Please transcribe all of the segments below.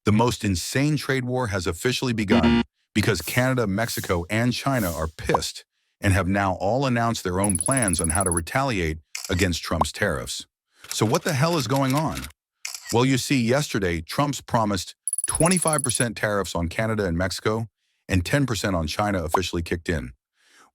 The most insane trade war has officially begun because Canada, Mexico, and China are pissed and have now all announced their own plans on how to retaliate against Trump's tariffs. So what the hell is going on? Well, you see, yesterday, Trump's promised 25% tariffs on Canada and Mexico and 10% on China officially kicked in.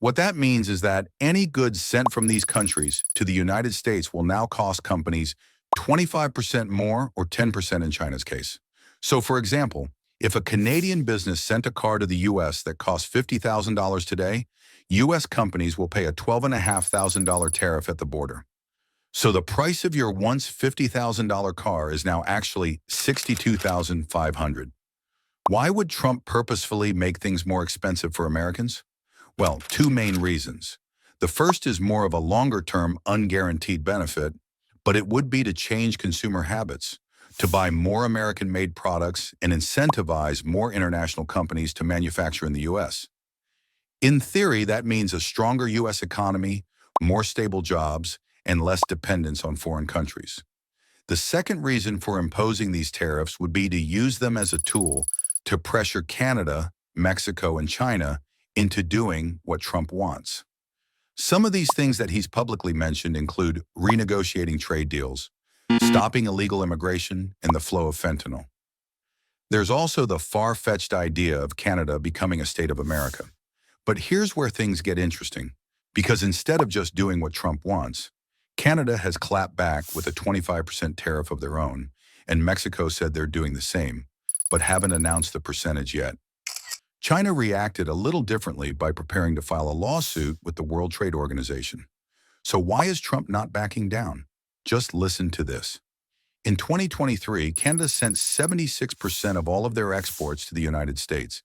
What that means is that any goods sent from these countries to the United States will now cost companies 25% more or 10% in China's case. So, for example, if a Canadian business sent a car to the U.S. that cost $50,000 today, U.S. companies will pay a $12,500 tariff at the border. So the price of your once $50,000 car is now actually $62,500. Why would Trump purposefully make things more expensive for Americans? Well, two main reasons. The first is more of a longer-term, unguaranteed benefit, but it would be to change consumer habits, to buy more American-made products and incentivize more international companies to manufacture in the U.S. In theory, that means a stronger U.S. economy, more stable jobs, and less dependence on foreign countries. The second reason for imposing these tariffs would be to use them as a tool to pressure Canada, Mexico, and China into doing what Trump wants. Some of these things that he's publicly mentioned include renegotiating trade deals, stopping illegal immigration, and the flow of fentanyl. There's also the far-fetched idea of Canada becoming a state of America. But here's where things get interesting, because instead of just doing what Trump wants, Canada has clapped back with a 25% tariff of their own, and Mexico said they're doing the same, but haven't announced the percentage yet. China reacted a little differently by preparing to file a lawsuit with the World Trade Organization. So why is Trump not backing down? Just listen to this. In 2023, Canada sent 76% of all of their exports to the United States.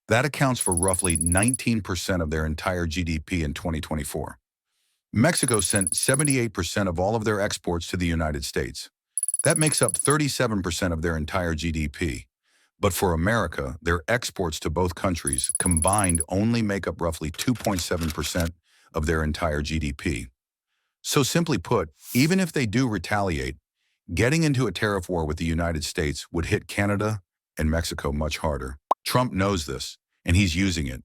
That accounts for roughly 19% of their entire GDP in 2024. Mexico sent 78% of all of their exports to the United States. That makes up 37% of their entire GDP. But for America, their exports to both countries combined only make up roughly 2.7% of their entire GDP. So simply put, even if they do retaliate, getting into a tariff war with the United States would hit Canada and Mexico much harder. Trump knows this, and he's using it.